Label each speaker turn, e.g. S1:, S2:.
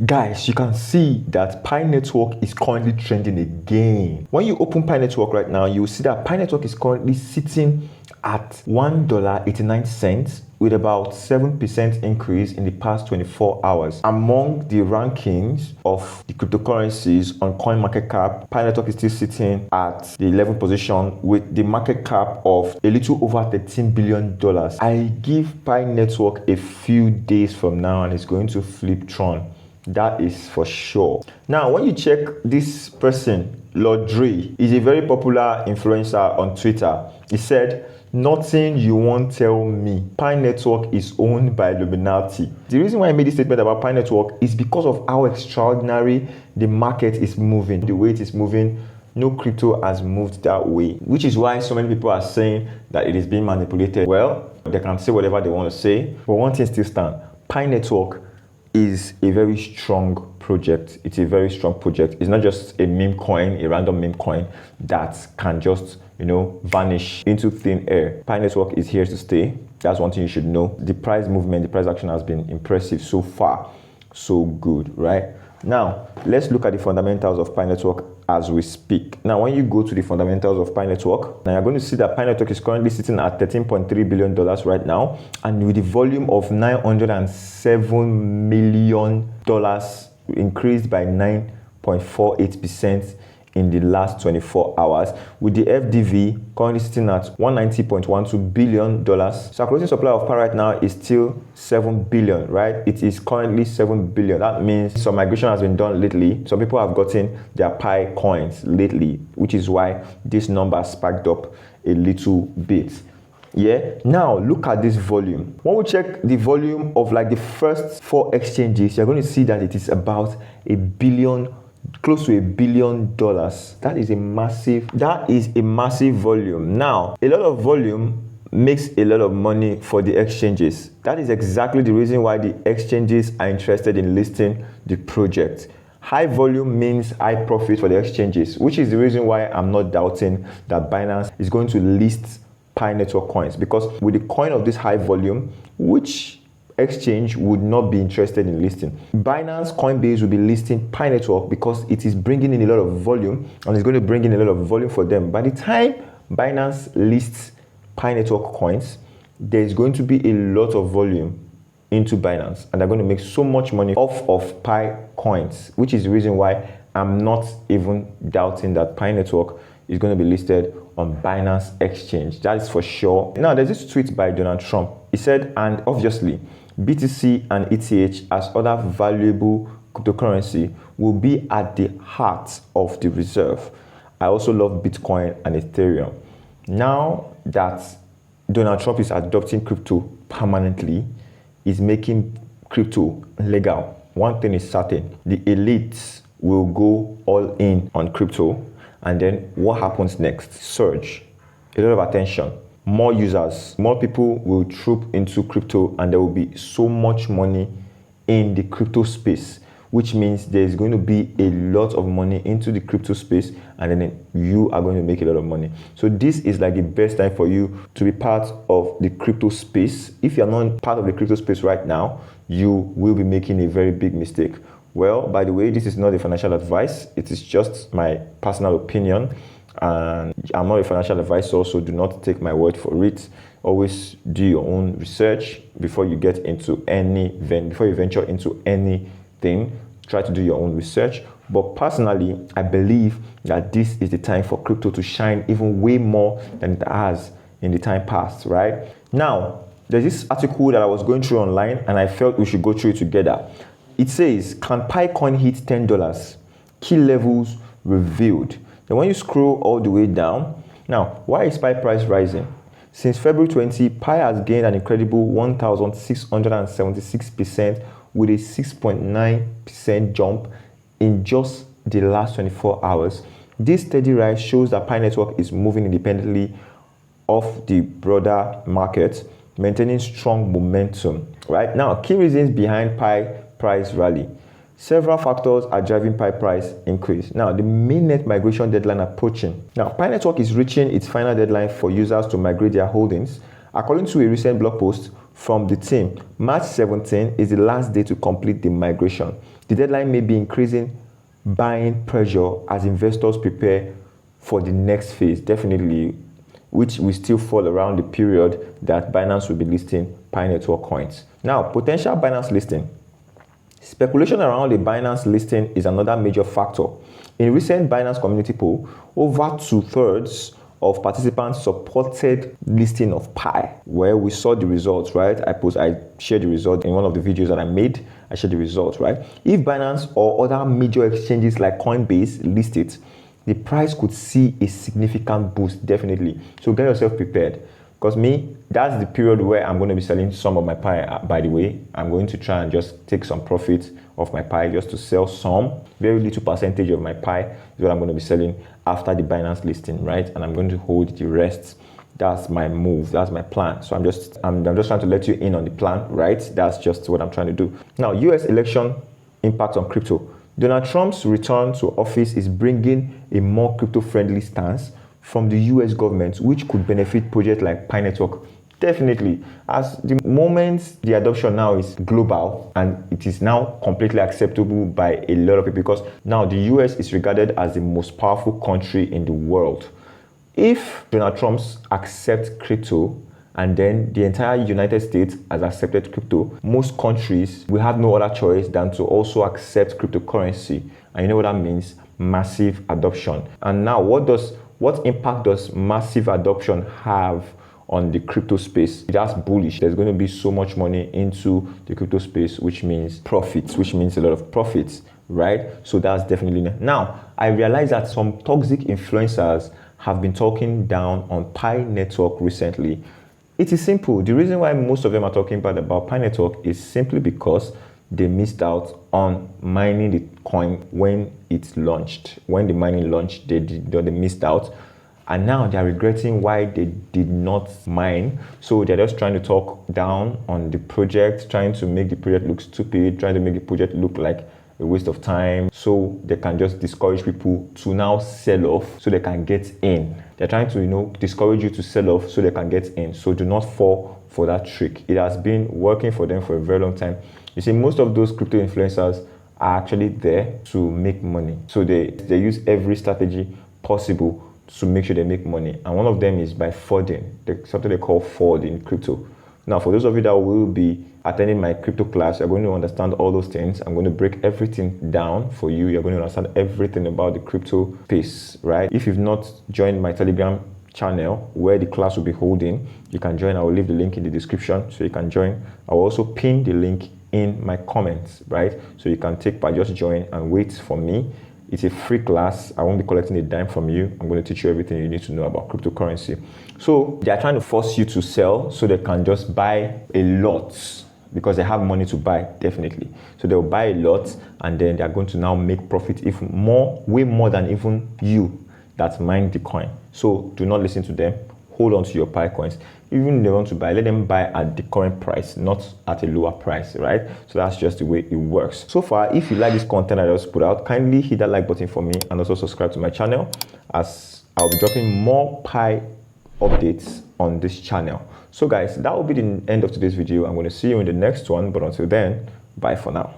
S1: Guys, you can see that Pi Network is currently trending again. When you open Pi Network right now, you will see that Pi Network is currently sitting at $1.89 with about 7% increase in the past 24 hours. Among the rankings of the cryptocurrencies on CoinMarketCap, Pi Network is still sitting at the 11th position with the market cap of a little over $13 billion. I give Pi Network a few days from now and it's going to flip Tron. That is for sure. Now, when you check this person, Lord Dre, is a very popular influencer on Twitter. He said, "Nothing you won't tell me. Pi Network is owned by Illuminati." The reason why I made this statement about Pi Network is because of how extraordinary the market is moving. The way it is moving, no crypto has moved that way, which is why so many people are saying that it is being manipulated. Well, they can say whatever they want to say, but one thing still stands. Pi Network is a very strong project. It's a very strong project. It's not just a meme coin, a random meme coin that can just, vanish into thin air. Pi Network is here to stay. That's one thing you should know. The price movement, the price action has been impressive so far. So good, right? Now, let's look at the fundamentals of Pi Network as we speak. Now, when you go to the fundamentals of Pi Network, now you're going to see that Pi Network is currently sitting at $13.3 billion right now, and with the volume of $907 million, increased by 9.48% in the last 24 hours, with the FDV currently sitting at $190.12 billion. Circulating supply of Pi right now is still 7 billion, right? It is currently 7 billion. That means some migration has been done lately. Some people have gotten their Pi coins lately, which is why this number spiked up a little bit. Yeah, now look at this volume. When we check the volume of like the first 4 exchanges, you're going to see that it is about close to $1 billion. That is a massive volume. Now, a lot of volume makes a lot of money for the exchanges. That is exactly the reason why the exchanges are interested in listing the project. High volume means high profit for the exchanges, which is the reason why I'm not doubting that Binance is going to list Pi Network coins, because with the coin of this high volume, which exchange would not be interested in listing? Binance, Coinbase will be listing Pi Network because it is bringing in a lot of volume, and it's going to bring in a lot of volume for them. By the time Binance lists Pi Network coins, there's going to be a lot of volume into Binance, and they're going to make so much money off of Pi coins, which is the reason why I'm not even doubting that Pi Network is going to be listed on Binance exchange. That is for sure. Now, there's this tweet by Donald Trump. He said, and obviously, BTC and ETH as other valuable cryptocurrency will be at the heart of the reserve. I also love Bitcoin and Ethereum. Now that Donald Trump is adopting crypto permanently, is making crypto legal. One thing is certain, the elites will go all in on crypto, and then what happens next? Surge, a lot of attention, more users, more people will troop into crypto, and there will be so much money in the crypto space, which means there's going to be a lot of money into the crypto space, and then you are going to make a lot of money. So this is like the best time for you to be part of the crypto space. If you're not part of the crypto space right now, you will be making a very big mistake. Well, by the way, this is not a financial advice. It is just my personal opinion, and I'm not a financial advisor, so do not take my word for it. Always do your own research before you get into before you venture into anything. Try to do your own research. But personally, I believe that this is the time for crypto to shine even way more than it has in the time past, right? Now, there's this article that I was going through online, and I felt we should go through it together. It says, can Pi coin hit $10? Key levels revealed. Then when you scroll all the way down, now, why is Pi price rising? Since February 20, Pi has gained an incredible 1,676% with a 6.9% jump in just the last 24 hours. This steady rise shows that Pi Network is moving independently of the broader market, maintaining strong momentum. Right now, key reasons behind Pi price rally. Several factors are driving Pi price increase. Now, the mainnet migration deadline approaching. Now, Pi Network is reaching its final deadline for users to migrate their holdings. According to a recent blog post from the team. March 17 is the last day to complete the migration. The deadline may be increasing buying pressure as investors prepare for the next phase, definitely, which will still fall around the period that Binance will be listing Pi Network coins. Now, potential Binance listing. Speculation around the Binance listing is another major factor. In recent Binance community poll, over 2/3 of participants supported listing of Pi, where we saw the results, right? I shared the result in one of the videos that I made. I shared the results, right? If Binance or other major exchanges like Coinbase list it, the price could see a significant boost, definitely. So get yourself prepared. Because that's the period where I'm going to be selling some of my Pi. By the way, I'm going to try and just take some profit of my Pi just to sell some, very little percentage of my Pi is what I'm going to be selling after the Binance listing, right? And I'm going to hold the rest. That's my move. That's my plan. So I'm just trying to let you in on the plan, right? That's just what I'm trying to do. Now, US election impact on crypto. Donald Trump's return to office is bringing a more crypto-friendly stance from the US government, which could benefit projects like Pi Network. Definitely, as the moment the adoption now is global and it is now completely acceptable by a lot of people, because now the US is regarded as the most powerful country in the world. If Donald Trump accepts crypto and then the entire United States has accepted crypto, most countries will have no other choice than to also accept cryptocurrency. And you know what that means? Massive adoption. And now what impact does massive adoption have on the crypto space? That's bullish. There's going to be so much money into the crypto space, which means profits, which means a lot of profits, right? So that's definitely. Now, I realize that some toxic influencers have been talking down on Pi Network recently. It is simple. The reason why most of them are talking bad about Pi Network is simply because they missed out on mining the coin when it launched. When the mining launched, they missed out. And now they're regretting why they did not mine. So they're just trying to talk down on the project, trying to make the project look stupid, trying to make the project look like a waste of time, so they can just discourage people to now sell off so they can get in. They're trying to, discourage you to sell off so they can get in. So do not fall for that trick. It has been working for them for a very long time. You see, most of those crypto influencers are actually there to make money. So they use every strategy possible to make sure they make money. And one of them is by forwarding, something they call forward in crypto. Now, for those of you that will be attending my crypto class, you're going to understand all those things. I'm going to break everything down for you. You're going to understand everything about the crypto space, right? If you've not joined my Telegram channel where the class will be holding, you can join. I will leave the link in the description so you can join. I will also pin the link in my comments, right? So you can take part, just join and wait for me. It's a free class. I won't be collecting a dime from you. I'm going to teach you everything you need to know about cryptocurrency. So they are trying to force you to sell so they can just buy a lot, because they have money to buy, definitely. So they'll buy a lot and then they're going to now make profit way more than even you that mine the coin. So do not listen to them. Hold on to your Pi coins. Even if they want to buy, let them buy at the current price, not at a lower price, right? So that's just the way it works. So far, if you like this content I just put out, kindly hit that like button for me and also subscribe to my channel, as I'll be dropping more Pi updates on this channel. So guys, that will be the end of today's video. I'm going to see you in the next one, but until then, bye for now.